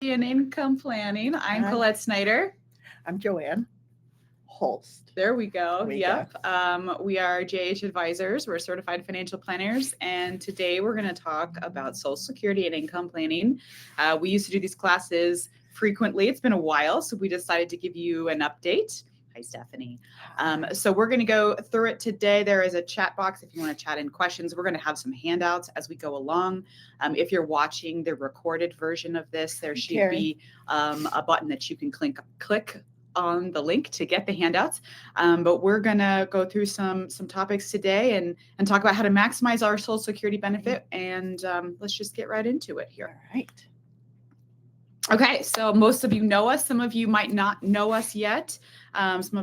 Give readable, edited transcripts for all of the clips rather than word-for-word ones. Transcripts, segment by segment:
And Income Planning. I'm Hi. Colette Snyder. I'm Joanne Holst. There we go. There we Yep. We are JH Advisors. We're certified financial planners. And today we're going to talk about Social Security and income planning. We used to do these classes frequently. It's been a while, so we decided to give you an update. Hi, Stephanie. So we're going to go through it today. There is a chat box if you want to chat in questions. We're going to have some handouts as we go along. If you're watching the recorded version of this, there should be a button that you can click on the link to get the handouts. But we're going to go through some topics today and talk about how to maximize our Social Security benefit. And let's just get right into it here. All right. Okay, so most of you know us. Some of you might not know us yet. Some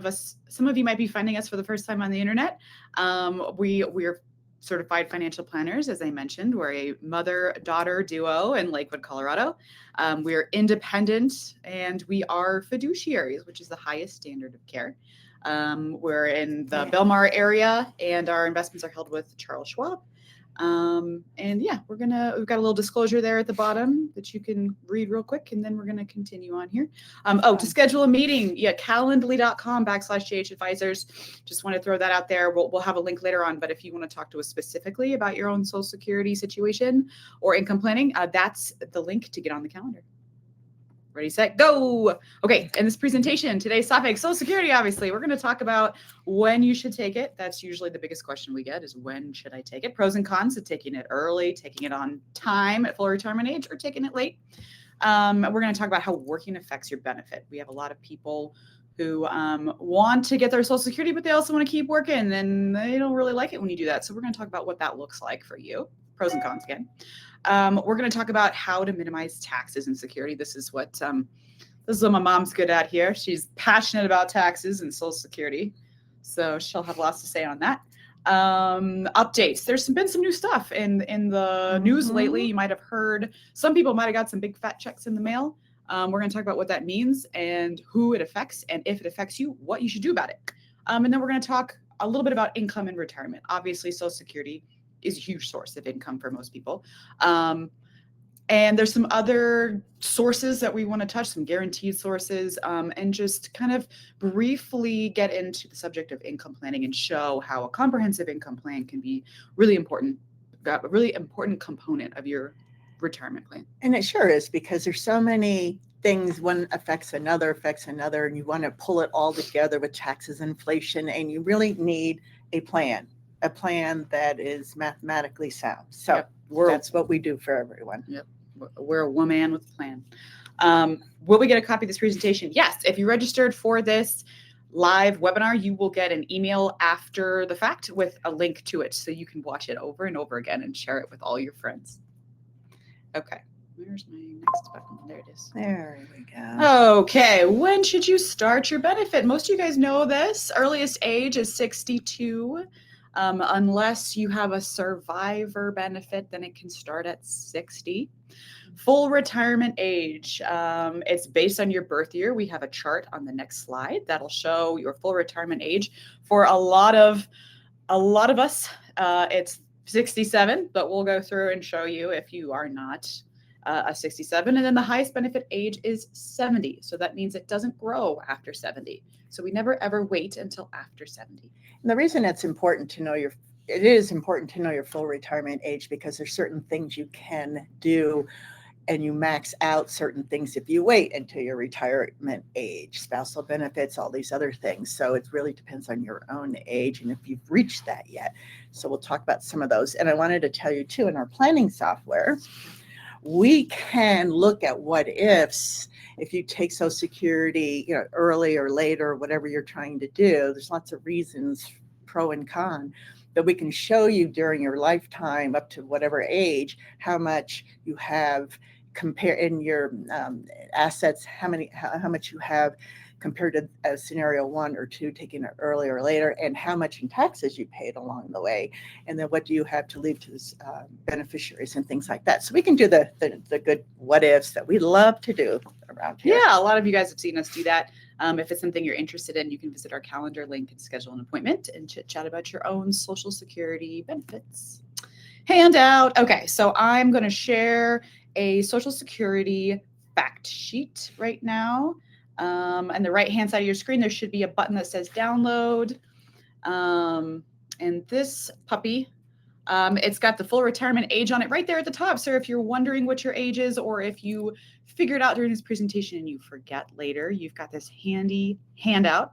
of you might be finding us for the first time on the internet. We're certified financial planners, as I mentioned. We're a mother-daughter duo in Lakewood, Colorado. We're independent and we are fiduciaries, which is the highest standard of care. We're in the Belmar area and our investments are held with Charles Schwab. And yeah, we've got a little disclosure there at the bottom that you can read real quick, and then we're going to continue on here. To schedule a meeting, calendly.com/JH Advisors. Just want to throw that out there. We'll have a link later on, but if you want to talk to us specifically about your own Social Security situation or income planning, that's the link to get on the calendar. Ready, set, go. Okay, in this presentation, today's topic, Social Security, obviously. We're going to talk about when you should take it. That's usually the biggest question we get is when should I take it? Pros and cons of taking it early, taking it on time at full retirement age, or taking it late. We're going to talk about how working affects your benefit. We have a lot of people who want to get their Social Security, but they also want to keep working, and they don't really like it when you do that. So we're going to talk about what that looks like for you. Pros and cons again. We're going to talk about how to minimize taxes and security. This is what my mom's good at here. She's passionate about taxes and Social Security, so she'll have lots to say on that. Updates. There's been some new stuff in the news lately. You might have heard. Some people might have got some big fat checks in the mail. We're going to talk about what that means and who it affects, and if it affects you, what you should do about it. And then we're going to talk a little bit about income and retirement. Obviously, Social Security is a huge source of income for most people. And there's some other sources that we want to touch, some guaranteed sources, and just kind of briefly get into the subject of income planning and show how a comprehensive income plan can be really important, a really important component of your retirement plan. And it sure is, because there's so many things, one affects another, and you want to pull it all together with taxes, inflation, and you really need a plan that is mathematically sound. So that's what we do for everyone. Yep. We're a woman with a plan. Will we get a copy of this presentation? Yes. If you registered for this live webinar, you will get an email after the fact with a link to it so you can watch it over and over again and share it with all your friends. Okay. Where's my next button? There it is. There we go. Okay. When should you start your benefit? Most of you guys know this. Earliest age is 62. Unless you have a survivor benefit, then it can start at 60. Full retirement age, it's based on your birth year. We have a chart on the next slide that'll show your full retirement age. For a lot of us, it's 67, but we'll go through and show you if you are not a 67. And then the highest benefit age is 70. So that means it doesn't grow after 70. So we never ever wait until after 70. And the reason it's important to know it is important to know your full retirement age, because there's certain things you can do and you max out certain things if you wait until your retirement age, spousal benefits, all these other things. So it really depends on your own age and if you've reached that yet. So we'll talk about some of those. And I wanted to tell you too, in our planning software, we can look at what ifs. If you take Social Security, early or later, or whatever you're trying to do, there's lots of reasons, pro and con, that we can show you during your lifetime up to whatever age, how much you have compare in your assets, how much you have compared to scenario 1 or 2, taking it earlier or later, and how much in taxes you paid along the way, and then what do you have to leave to beneficiaries and things like that. So we can do the good what ifs that we love to do around here. Yeah, a lot of you guys have seen us do that. If it's something you're interested in, you can visit our calendar link and schedule an appointment and chit chat about your own Social Security benefits. Handout. Okay, so I'm going to share a Social Security fact sheet right now. On the right-hand side of your screen, there should be a button that says download. And this puppy, it's got the full retirement age on it right there at the top. So if you're wondering what your age is, or if you figured out during this presentation and you forget later, you've got this handy handout.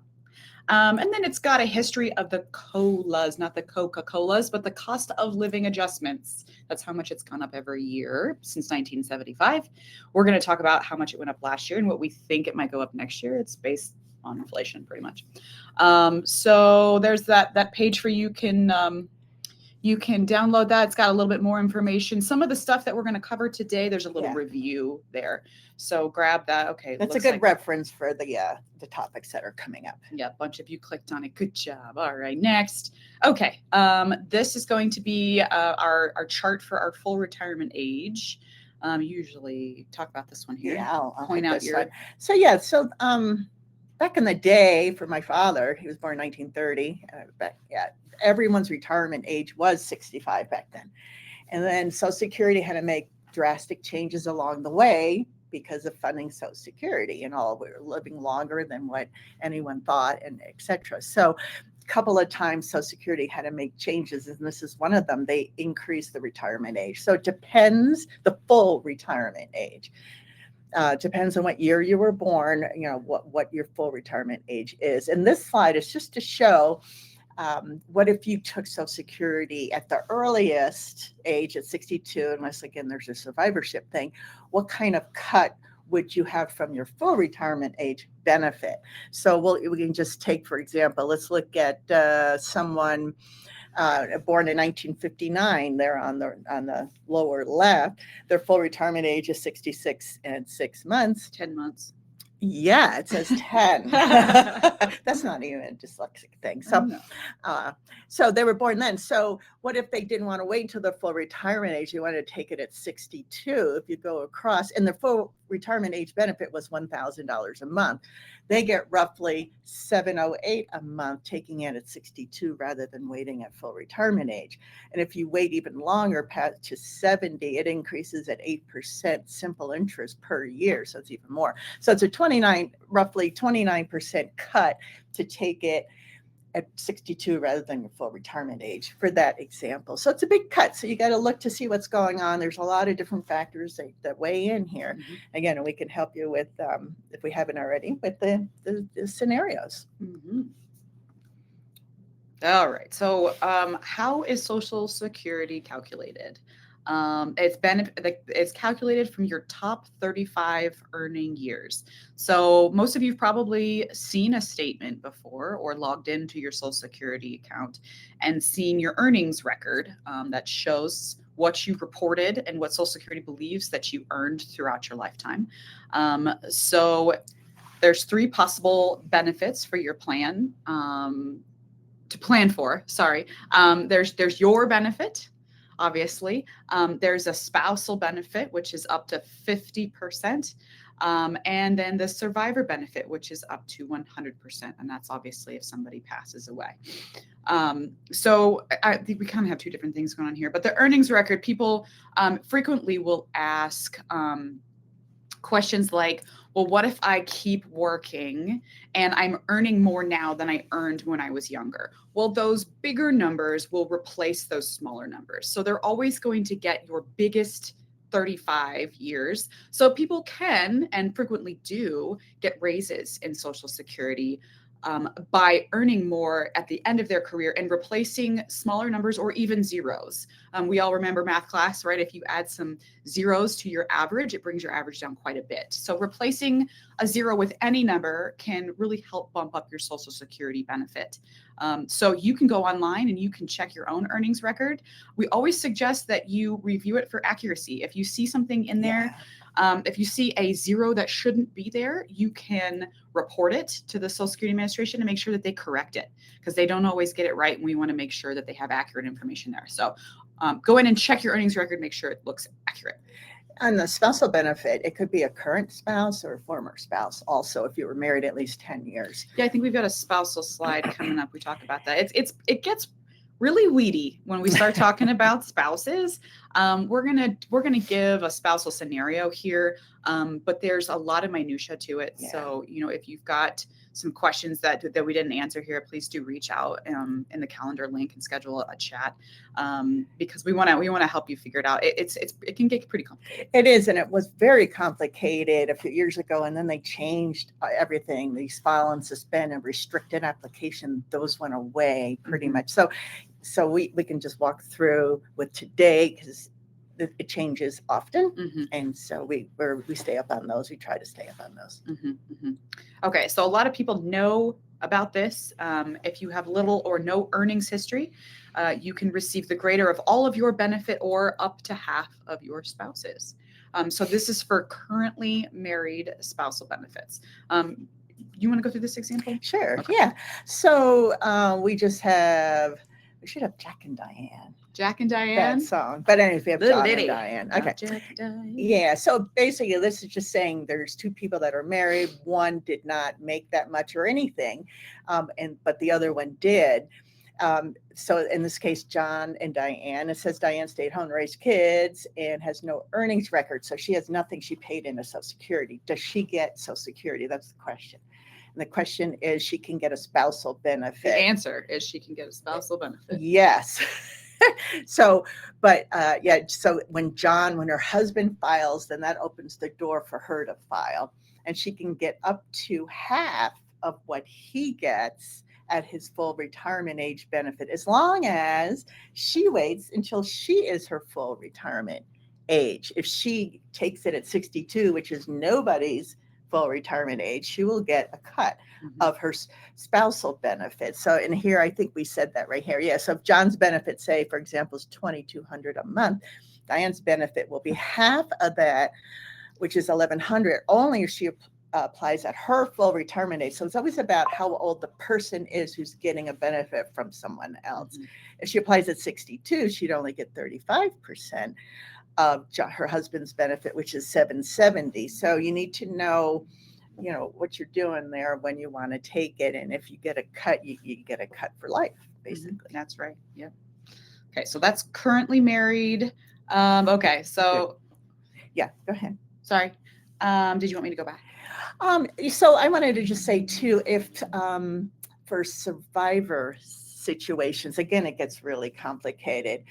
And then it's got a history of the COLAs, not the Coca-Colas, but the cost of living adjustments. That's how much it's gone up every year since 1975. We're going to talk about how much it went up last year and what we think it might go up next year. It's based on inflation pretty much. So there's that page for you can download that. It's got a little bit more information. Some of the stuff that we're going to cover today, there's a little review there. So grab that. Okay. That's a good reference for the topics that are coming up. Yeah, a bunch of you clicked on it. Good job. All right, next. Okay, this is going to be our chart for our full retirement age. Usually talk about this one here. Yeah, I'll point out your. So back in the day, for my father, he was born in 1930. Everyone's retirement age was 65 back then. And then Social Security had to make drastic changes along the way because of funding Social Security and all. We were living longer than what anyone thought, and et cetera. So a couple of times Social Security had to make changes, and this is one of them. They increased the retirement age. So it depends, the full retirement age. Depends on what year you were born, what your full retirement age is. And this slide is just to show what if you took Social Security at the earliest age at 62, unless again there's a survivorship thing, what kind of cut would you have from your full retirement age benefit? So we can just take, for example, let's look at someone born in 1959. They're on the lower left. Their full retirement age is 66 and 6 months. 10 months. Yeah, it says 10. That's not even a dyslexic thing. So they were born then. So what if they didn't want to wait until their full retirement age? You wanted to take it at 62. If you go across, and their full retirement age benefit was $1,000 a month. They get roughly $708 a month, taking it at 62 rather than waiting at full retirement age. And if you wait even longer, past to 70, it increases at 8% simple interest per year. So it's even more. So it's a roughly 29% cut to take it at 62 rather than your full retirement age for that example. So it's a big cut. So you got to look to see what's going on. There's a lot of different factors that weigh in here. Mm-hmm. Again, and we can help you with, if we haven't already, with the scenarios. Mm-hmm. All right. So how is Social Security calculated? It's calculated from your top 35 earning years. So most of you've probably seen a statement before or logged into your Social Security account and seen your earnings record that shows what you reported and what Social Security believes that you earned throughout your lifetime. So there's 3 possible benefits for your plan to plan for. Sorry. There's your benefit. Obviously, there's a spousal benefit, which is up to 50%. And then the survivor benefit, which is up to 100%. And that's obviously if somebody passes away. So I think we kind of have 2 different things going on here. But the earnings record, people frequently will ask questions like, well, what if I keep working and I'm earning more now than I earned when I was younger? Well, those bigger numbers will replace those smaller numbers. So they're always going to get your biggest 35 years. So people can and frequently do get raises in Social Security by earning more at the end of their career and replacing smaller numbers or even zeros. We all remember math class, right? If you add some zeros to your average, it brings your average down quite a bit. So replacing a 0 with any number can really help bump up your Social Security benefit. So you can go online and you can check your own earnings record. We always suggest that you review it for accuracy. If you see something in there, if you see a 0 that shouldn't be there, you can report it to the Social Security Administration to make sure that they correct it, because they don't always get it right, and we want to make sure that they have accurate information there. So go in and check your earnings record, make sure it looks accurate. On the spousal benefit, it could be a current spouse or a former spouse also, if you were married at least 10 years. Yeah, I think we've got a spousal slide coming up. We talk about that. It gets really weedy when we start talking about spouses. We're gonna give a spousal scenario here, but there's a lot of minutia to it. Yeah. So if you've got some questions that we didn't answer here, please do reach out in the calendar link and schedule a chat, because we want to help you figure it out. It can get pretty complicated. It is, and it was very complicated a few years ago, and then they changed everything. These file and suspend and restricted application, those went away pretty much. So we can just walk through with today, because it changes often, and so we stay up on those. We try to stay up on those. Okay, so a lot of people know about this. If you have little or no earnings history, you can receive the greater of all of your benefit or up to half of your spouse's. So this is for currently married spousal benefits. You want to go through this example? Sure. Okay. Yeah. So we should have Jack and Diane. Jack and Diane? That song. But anyways, we have Little John ditty. and Diane. Okay. Jack and Diane. Yeah. So basically, this is just saying there's two people that are married. One did not make that much or anything, but the other one did. So in this case, John and Diane, it says Diane stayed home and raised kids and has no earnings record. So she has nothing she paid into Social Security. Does she get Social Security? That's the question. And the question is, she can get a spousal benefit. The answer is she can get a spousal benefit. Yes. So when her husband files, then that opens the door for her to file, and she can get up to half of what he gets at his full retirement age benefit, as long as she waits until she is her full retirement age. If she takes it at 62, which is nobody's full retirement age, she will get a cut of her spousal benefit. So in here, I think we said that right here. Yeah. So if John's benefit, say, for example, is $2,200 a month, Diane's benefit will be half of that, which is $1,100, only if she applies at her full retirement age. So it's always about how old the person is who's getting a benefit from someone else. If she applies at 62, she'd only get 35% of her husband's benefit, which is $770. So you need to know, what you're doing there when you want to take it. And if you get a cut, you get a cut for life, basically. That's right. Yep. Okay. So that's currently married. Okay. So yeah, go ahead. Sorry. Did you want me to go back? So I wanted to just say too, if for survivor situations, again, it gets really complicated,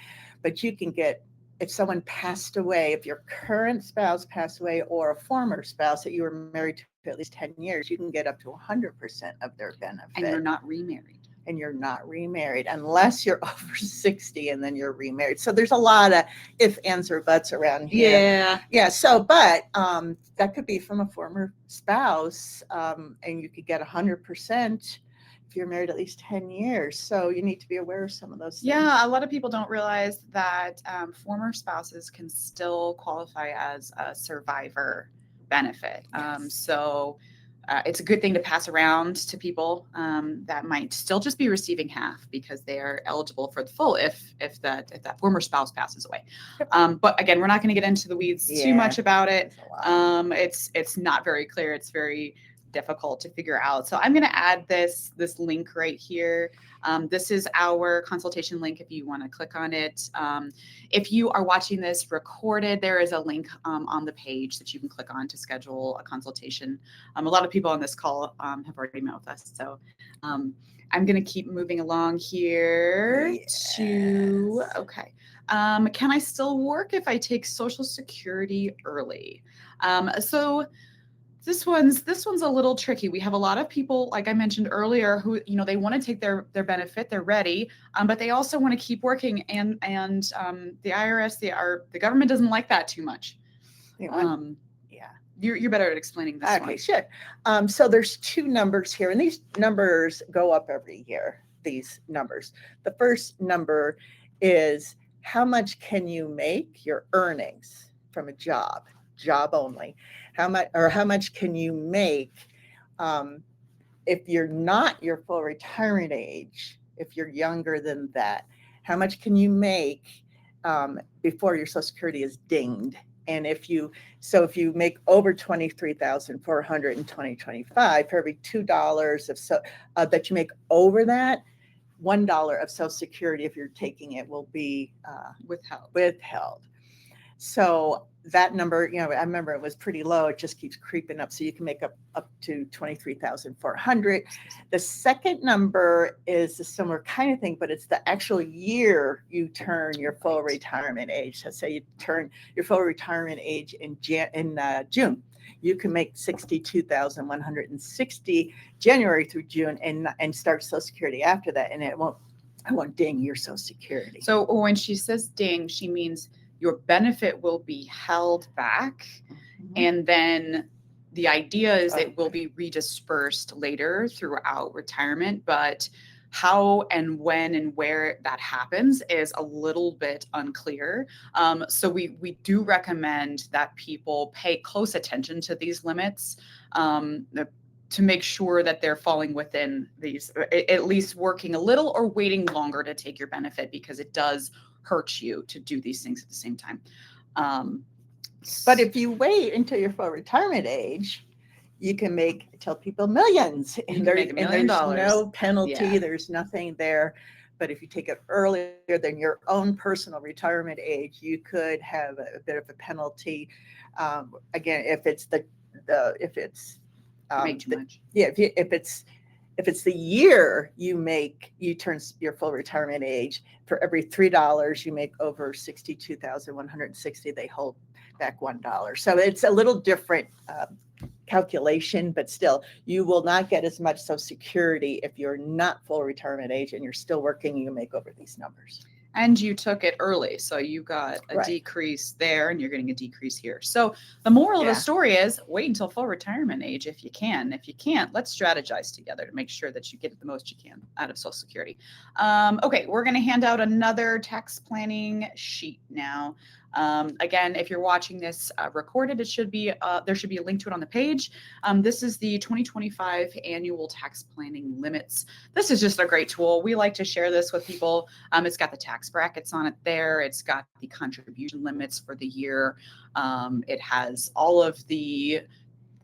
but you can get, if someone passed away, if your current spouse passed away or a former spouse that you were married to at least 10 years, you can get up to 100% of their benefit. And you're not remarried. And you're not remarried unless you're over 60 and then you're remarried. So there's a lot of if, ands, or buts around here. Yeah. Yeah. So, but that could be from a former spouse, and you could get 100% if you're married at least 10 years. So you need to be aware of some of those things. Yeah. A lot of people don't realize that former spouses can still qualify as a survivor benefit. Yes. So it's a good thing to pass around to people that might still just be receiving half because they are eligible for the full if that former spouse passes away. But again, we're not going to get into the weeds too much about it. It's not very clear. It's very difficult to figure out. So I'm going to add this link right here. This is our consultation link if you want to click on it. If you are watching this recorded, there is a link on the page that you can click on to schedule a consultation. A lot of people on this call have already met with us. So I'm going to keep moving along here okay. Can I still work if I take Social Security early? So this one's a little tricky. We have a lot of people, like I mentioned earlier, who they want to take their benefit, they're ready, but they also want to keep working, and the IRS, the government doesn't like that too much. You're better at explaining this one. Okay, sure. So there's two numbers here, and these numbers go up every year. These numbers. The first number is how much can you make your earnings from a job only. How much can you make if you're not your full retirement age, if you're younger than that? How much can you make before your Social Security is dinged? And if you make over $23,400 in 2025, for every $2 that you make over that, $1 of Social Security, if you're taking it, will be withheld. So that number, I remember it was pretty low. It just keeps creeping up. So you can make up to 23,400. The second number is a similar kind of thing, but it's the actual year you turn your full retirement age. So say you turn your full retirement age in June. You can make 62,160 January through June and start Social Security after that, and it won't ding your Social Security. So when she says ding, she means your benefit will be held back, and then the idea is it will be redispersed later throughout retirement, but how and when and where that happens is a little bit unclear. So we do recommend that people pay close attention to these limits, to make sure that they're falling within these, at least working a little or waiting longer to take your benefit, because it does hurt you to do these things at the same time. But if you wait until your full retirement age, you can tell people millions, and make $1 million. There's no penalty. Yeah. There's nothing there. But if you take it earlier than your own personal retirement age, you could have a bit of a penalty. Again, if it's Make too much. Yeah, if it's the year you turn your full retirement age, for every $3 you make over 62,160, they hold back $1. So it's a little different calculation, but still, you will not get as much Social Security if you're not full retirement age and you're still working. You make over these numbers. And you took it early, so you got a Right. decrease there, and you're getting a decrease here. So the moral of Yeah. the story is wait until full retirement age if you can. If you can't, let's strategize together to make sure that you get the most you can out of Social Security. Okay, we're going to hand out another tax planning sheet now. Again, if you're watching this recorded, it should be there should be a link to it on the page. This is the 2025 annual tax planning limits. This is just a great tool. We like to share this with people. It's got the tax brackets on it there. It's got the contribution limits for the year. It has all of the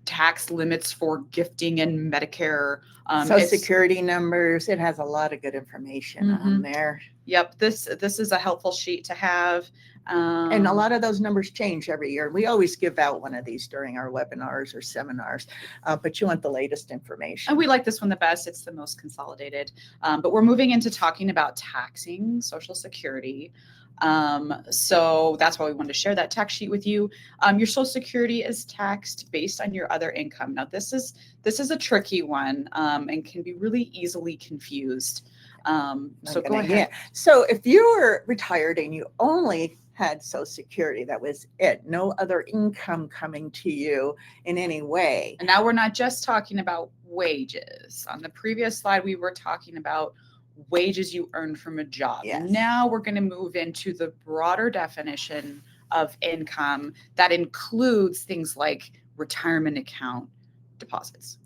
tax limits for gifting and Medicare. Social Security numbers. It has a lot of good information on there. Yep, this is a helpful sheet to have. And a lot of those numbers change every year. We always give out one of these during our webinars or seminars, but you want the latest information. And we like this one the best. It's the most consolidated. But we're moving into talking about taxing Social Security. So that's why we wanted to share that tax sheet with you. Your Social Security is taxed based on your other income. Now, this is a tricky one, and can be really easily confused. So go ahead. Yeah. So if you were retired and you only had Social Security, that was it, no other income coming to you in any way. And now we're not just talking about wages. On the previous slide, we were talking about wages you earn from a job. Yes. Now we're going to move into the broader definition of income that includes things like retirement account deposits,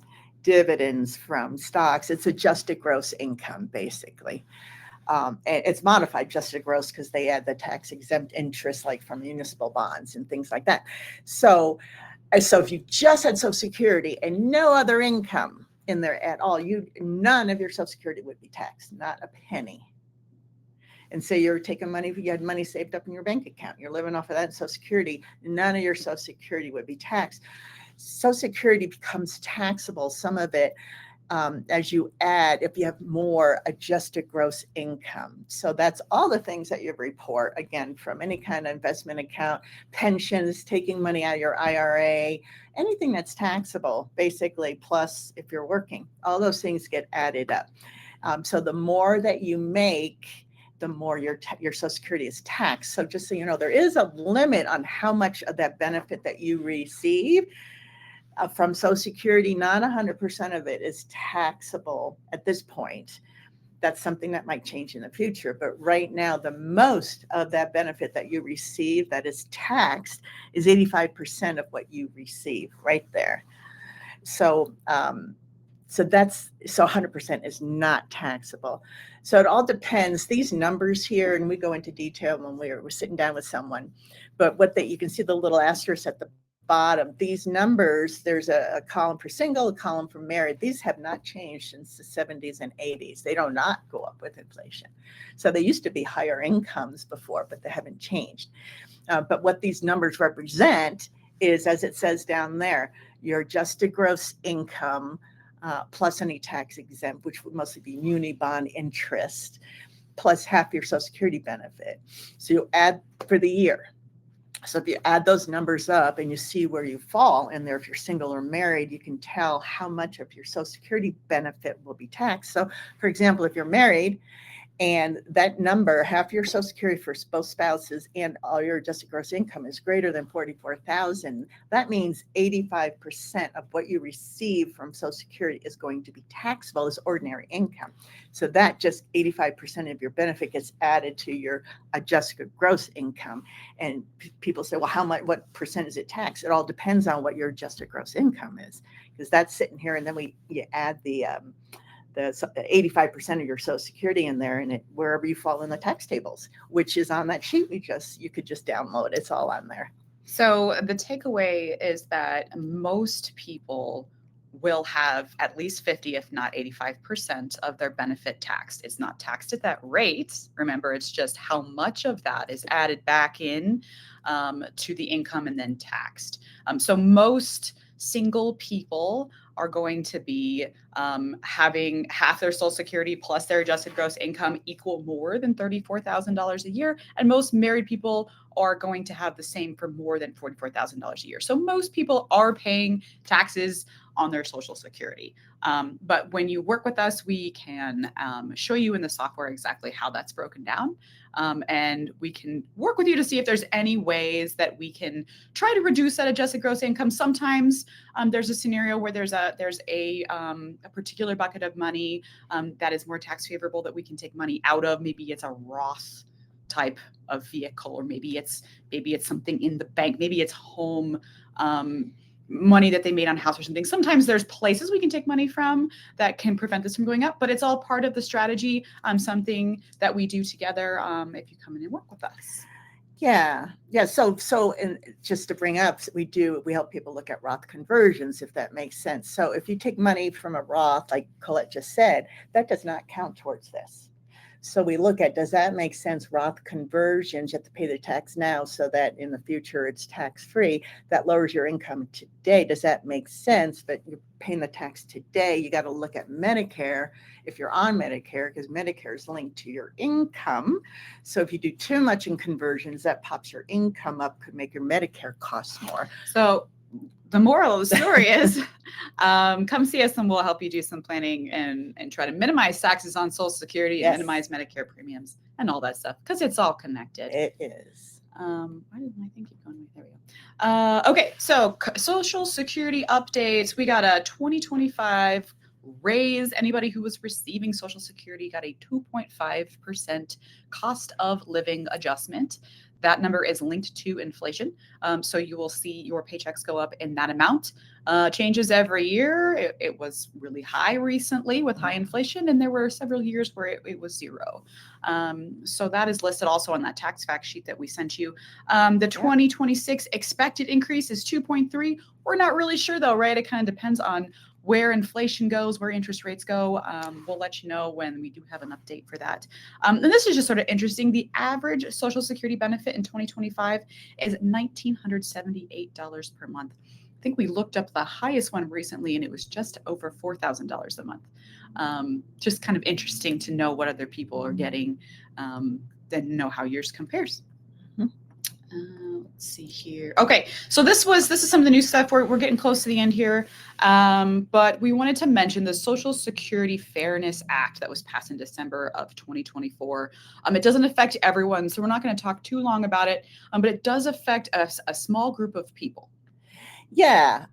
dividends from stocks. It's adjusted gross income, basically. And it's modified adjusted gross because they add the tax exempt interest, like from municipal bonds and things like that. So if you just had Social Security and no other income in there at all, none of your Social Security would be taxed, not a penny. And say you're taking money, you had money saved up in your bank account, you're living off of that Social Security, none of your Social Security would be taxed. Social Security becomes taxable, some of it, as you add, if you have more adjusted gross income. So that's all the things that you report, again, from any kind of investment account, pensions, taking money out of your IRA, anything that's taxable, basically, plus if you're working, all those things get added up. So the more that you make, the more your Social Security is taxed. So just so you know, there is a limit on how much of that benefit that you receive from Social Security. Not 100% of it is taxable at this point. That's something that might change in the future. But right now, the most of that benefit that you receive that is taxed is 85% of what you receive right there. So, so 100% is not taxable. So it all depends. These numbers here, and we go into detail when we're sitting down with someone, but you can see the little asterisk at the bottom, these numbers, there's a column for single, a column for married. These have not changed since the 70s and 80s. They do not go up with inflation. So they used to be higher incomes before, but they haven't changed. But what these numbers represent is, as it says down there, your adjusted gross income plus any tax exempt, which would mostly be muni bond interest, plus half your Social Security benefit. So you add for the year. So if you add those numbers up and you see where you fall in there, if you're single or married, you can tell how much of your Social Security benefit will be taxed. So for example, if you're married and that number, half your Social Security for both spouses and all your adjusted gross income is greater than $44,000, that means 85% of what you receive from Social Security is going to be taxable as ordinary income. So that just 85% of your benefit gets added to your adjusted gross income. And people say, well, how much, what percent is it taxed? It all depends on what your adjusted gross income is, because that's sitting here, and then you add the 85% of your Social Security in there, and it wherever you fall in the tax tables, which is on that sheet you could just download. It's all on there. So the takeaway is that most people will have at least 50, if not 85% of their benefit taxed. It's not taxed at that rate. Remember, it's just how much of that is added back in to the income and then taxed. So most single people are going to be having half their Social Security plus their adjusted gross income equal more than $34,000 a year. And most married people are going to have the same for more than $44,000 a year. So most people are paying taxes on their Social Security. But when you work with us, we can show you in the software exactly how that's broken down. And we can work with you to see if there's any ways that we can try to reduce that adjusted gross income. Sometimes there's a scenario where there's a particular bucket of money that is more tax favorable that we can take money out of. Maybe it's a Roth type of vehicle, or maybe it's something in the bank, maybe it's home money that they made on a house or something. Sometimes there's places we can take money from that can prevent this from going up, but it's all part of the strategy, something that we do together if you come in and work with us. Yeah. So, and just to bring up, we help people look at Roth conversions, if that makes sense. So if you take money from a Roth, like Colette just said, that does not count towards this. So we look at, does that make sense? Roth conversions, you have to pay the tax now so that in the future it's tax-free. That lowers your income today. Does that make sense? But you're paying the tax today. You got to look at Medicare if you're on Medicare, because Medicare is linked to your income. So if you do too much in conversions, that pops your income up, could make your Medicare cost more. So the moral of the story is come see us and we'll help you do some planning and try to minimize taxes on Social Security and minimize Medicare premiums and all that stuff, because it's all connected. It is. Why did my thing keep going? There we go. Okay, so Social Security updates. We got a 2025 raise. Anybody who was receiving Social Security got a 2.5% cost of living adjustment. That number is linked to inflation. So you will see your paychecks go up in that amount. Changes every year. It was really high recently with high inflation, and there were several years where it was zero. So that is listed also on that tax fact sheet that we sent you. The 2026 expected increase is 2.3. We're not really sure though, right? It kind of depends on where inflation goes, where interest rates go. We'll let you know when we do have an update for that. And this is just sort of interesting. The average Social Security benefit in 2025 is $1,978 per month. I think we looked up the highest one recently, and it was just over $4,000 a month. Just kind of interesting to know what other people are getting, then know how yours compares. Let's see here. Okay, so this is some of the new stuff. We're getting close to the end here, but we wanted to mention the Social Security Fairness Act that was passed in December of 2024. It doesn't affect everyone, so we're not going to talk too long about it, but it does affect a small group of people. Yeah.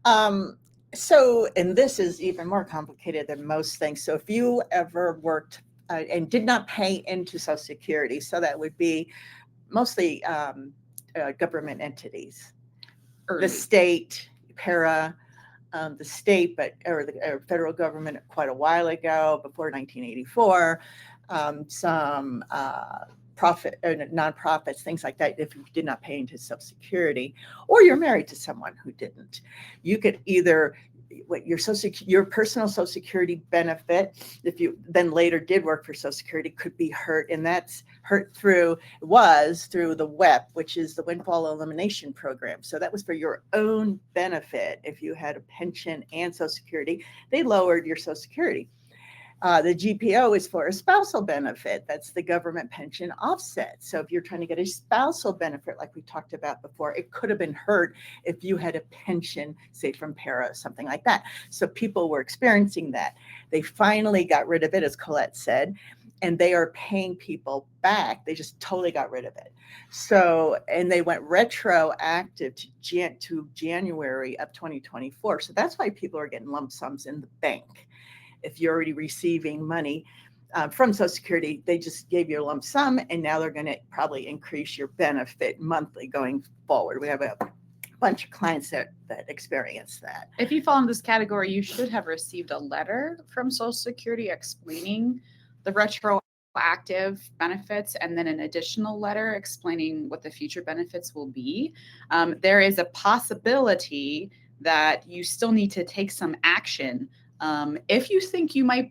So, and this is even more complicated than most things. So if you ever worked and did not pay into Social Security, so that would be mostly government entities, the state, the state, or the federal government quite a while ago, before 1984, some profit nonprofits, things like that, if you did not pay into Social Security, or you're married to someone who didn't. You could either your personal Social Security benefit, if you then later did work for Social Security, could be hurt, and that's hurt through the WEP, which is the Windfall Elimination Program. So that was for your own benefit. If you had a pension and Social Security, they lowered your Social Security. The GPO is for a spousal benefit. That's the government pension offset. So if you're trying to get a spousal benefit, like we talked about before, it could have been hurt if you had a pension, say from para, something like that. So people were experiencing that. They finally got rid of it, as Colette said, and they are paying people back. They just totally got rid of it. So, and they went retroactive to January of 2024. So that's why people are getting lump sums in the bank. If you're already receiving money from Social Security, they just gave you a lump sum, and now they're going to probably increase your benefit monthly going forward. We have a bunch of clients that experience that. If you fall in this category, you should have received a letter from Social Security explaining the retroactive benefits, and then an additional letter explaining what the future benefits will be. There is a possibility that you still need to take some action if you think you might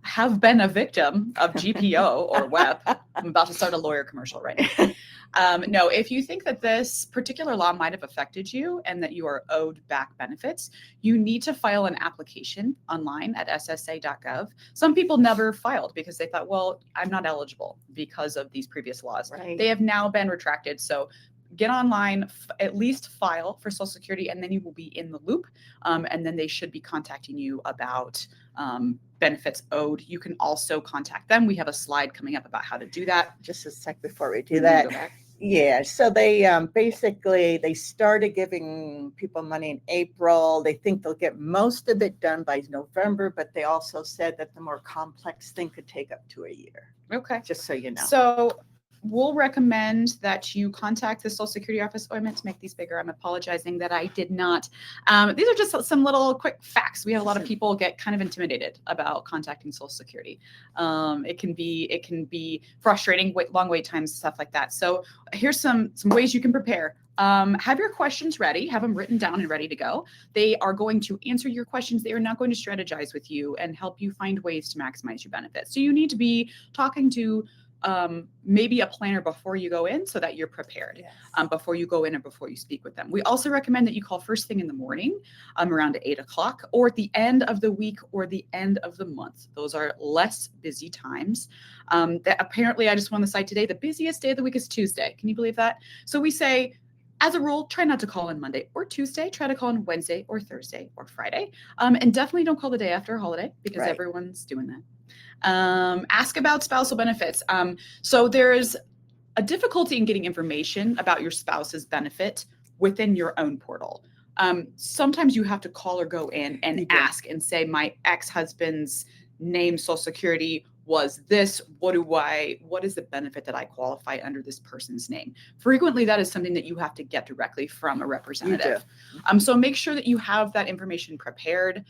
have been a victim of GPO or WEP. I'm about to start a lawyer commercial right now. No, if you think that this particular law might have affected you and that you are owed back benefits, you need to file an application online at ssa.gov. Some people never filed because they thought, well, I'm not eligible because of these previous laws. Right. They have now been retracted. So get online, at least file for Social Security, and then you will be in the loop. And then they should be contacting you about benefits owed. You can also contact them. We have a slide coming up about how to do that. Just a sec before we do that. Yeah, so they basically, they started giving people money in April. They think they'll get most of it done by November, but they also said that the more complex thing could take up to a year. Okay. Just so you know. So we'll recommend that you contact the Social Security office. Oh, I meant to make these bigger. I'm apologizing that I did not. These are just some little quick facts. We have a lot of people get kind of intimidated about contacting Social Security. It can be frustrating, long wait times, stuff like that. So here's some ways you can prepare. Have your questions ready, have them written down and ready to go. They are going to answer your questions. They are not going to strategize with you and help you find ways to maximize your benefits. So you need to be talking to maybe a planner before you go in so that you're prepared. Yes. Before you go in and before you speak with them. We also recommend that you call first thing in the morning, around 8 o'clock, or at the end of the week or the end of the month. Those are less busy times. That apparently, I just won the site today, the busiest day of the week is Tuesday. Can you believe that? So we say, as a rule, try not to call on Monday or Tuesday. Try to call on Wednesday or Thursday or Friday. And definitely don't call the day after a holiday because everyone's doing that. Ask about spousal benefits. So there's a difficulty in getting information about your spouse's benefit within your own portal. Sometimes you have to call or go in and ask and say, my ex-husband's name, Social Security was this. What is the benefit that I qualify under this person's name? Frequently, that is something that you have to get directly from a representative. So make sure that you have that information prepared.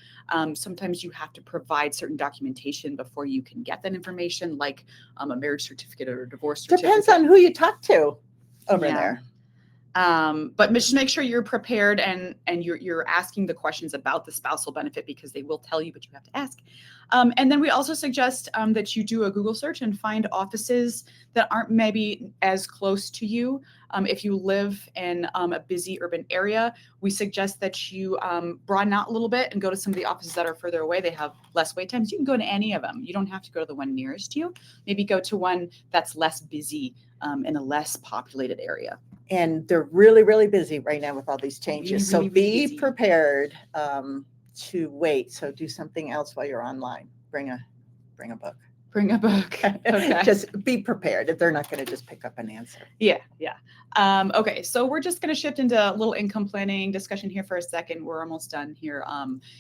Sometimes you have to provide certain documentation before you can get that information, like a marriage certificate or a divorce certificate. Depends on who you talk to over there. But just make sure you're prepared and you're asking the questions about the spousal benefit because they will tell you, but you have to ask. And then we also suggest that you do a Google search and find offices that aren't maybe as close to you. If you live in a busy urban area, we suggest that you broaden out a little bit and go to some of the offices that are further away. They have less wait times. You can go to any of them. You don't have to go to the one nearest you. Maybe go to one that's less busy in a less populated area. And they're really, really busy right now with all these changes. So be prepared to wait. So do something else while you're online. Bring a book. Bring a book. Okay. Just be prepared if they're not going to just pick up an answer. Yeah. Okay, so we're just going to shift into a little income planning discussion here for a second. We're almost done here.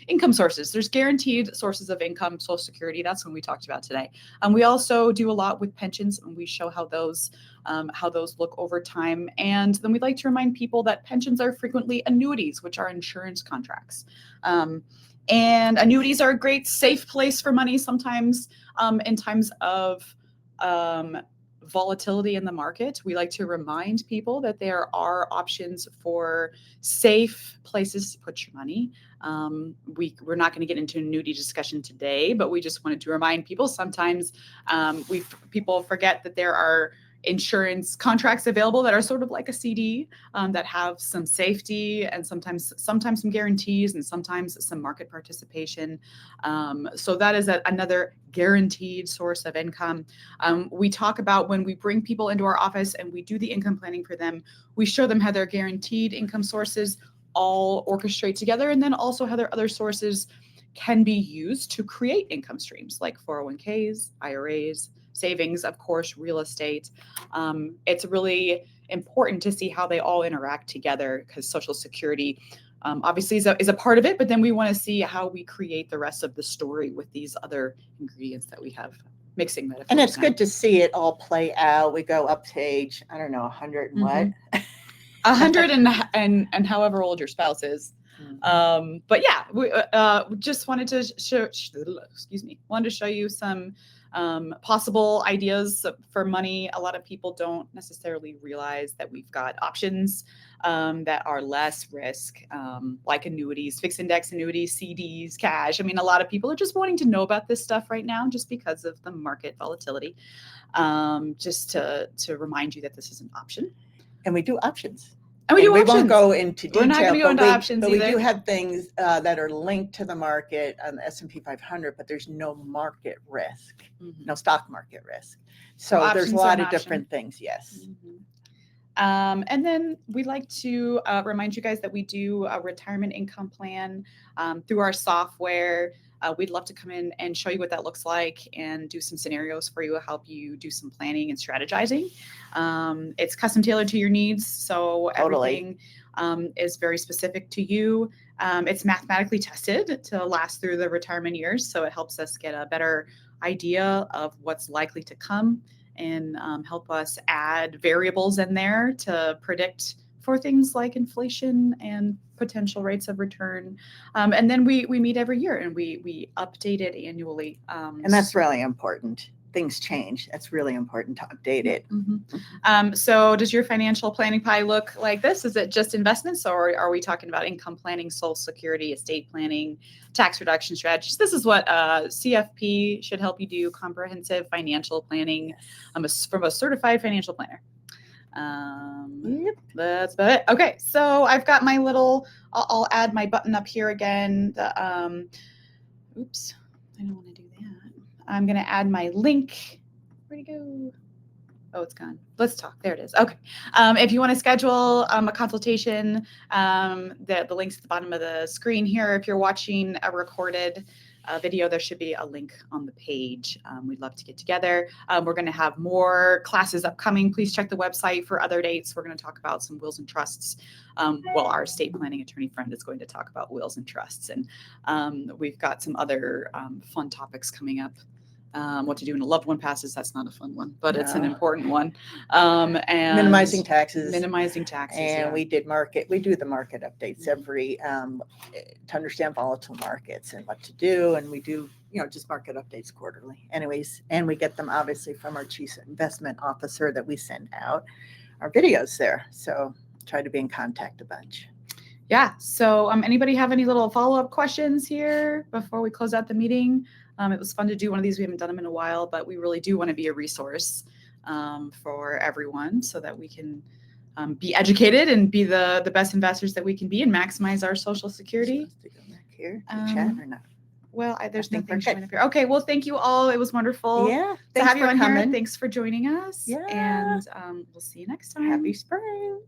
Income sources. There's guaranteed sources of income, Social Security. That's what we talked about today. We also do a lot with pensions, and we show how those look over time. And then we'd like to remind people that pensions are frequently annuities, which are insurance contracts. And annuities are a great safe place for money sometimes in times of volatility in the market, we like to remind people that there are options for safe places to put your money. We're not going to get into a annuity discussion today, but we just wanted to remind people sometimes people forget that there are insurance contracts available that are sort of like a CD, that have some safety and sometimes some guarantees and sometimes some market participation. So that is another guaranteed source of income. We talk about when we bring people into our office and we do the income planning for them, we show them how their guaranteed income sources all orchestrate together, and then also how their other sources can be used to create income streams like 401ks, IRAs, savings, of course, real estate. It's really important to see how they all interact together, because Social Security obviously is a part of it, but then we want to see how we create the rest of the story with these other ingredients that we have mixing metaphors. And it's good to see it all play out. We go up to age, I don't know, 100 and what? 100 and however old your spouse is. But yeah, we just wanted to show you some possible ideas for money. A lot of people don't necessarily realize that we've got options that are less risk, like annuities, fixed index annuities, CDs, cash. I mean, a lot of people are just wanting to know about this stuff right now just because of the market volatility. Just to remind you that this is an option. And we do options. And we won't go into detail. We're not going to go into options but either. We do have things that are linked to the market on the S&P 500, but there's no market risk, no stock market risk. So there's a lot of different things, yes. And then we like to remind you guys that we do a retirement income plan through our software. We'd love to come in and show you what that looks like and do some scenarios for you, help you do some planning and strategizing. It's custom tailored to your needs, so everything is very specific to you. It's mathematically tested to last through the retirement years, so it helps us get a better idea of what's likely to come and help us add variables in there to predict for things like inflation and potential rates of return. And then we meet every year and we update it annually. And that's really important. Things change. That's really important to update it. So does your financial planning pie look like this? Is it just investments, or are we talking about income planning, Social Security, estate planning, tax reduction strategies? This is what CFP should help you do: comprehensive financial planning from a certified financial planner. That's about it. Okay, so I've got my little, I'll add my button up here again. Oops, I don't want to do that. I'm going to add my link. Where'd it go? Oh, it's gone. Let's talk. There it is. Okay. If you want to schedule a consultation, the link's at the bottom of the screen here. If you're watching a recorded video, there should be a link on the page. We'd love to get together. We're going to have more classes upcoming. Please check the website for other dates. We're going to talk about some wills and trusts. Well, our estate planning attorney friend is going to talk about wills and trusts. And we've got some other fun topics coming up. What to do when a loved one passes. That's not a fun one, but it's an important one. And minimizing taxes. And we do the market updates every to understand volatile markets and what to do. And we do, just market updates quarterly anyways. And we get them obviously from our chief investment officer that we send out our videos there. So try to be in contact a bunch. Yeah. So anybody have any little follow-up questions here before we close out the meeting? It was fun to do one of these. We haven't done them in a while, but we really do want to be a resource for everyone so that we can be educated and be the best investors that we can be and maximize our Social Security. To go back here to chat or not? Well, there's nothing showing up here. Okay, well, thank you all. It was wonderful to have you on here. Thanks for joining us. Yeah. And we'll see you next time. Happy spring.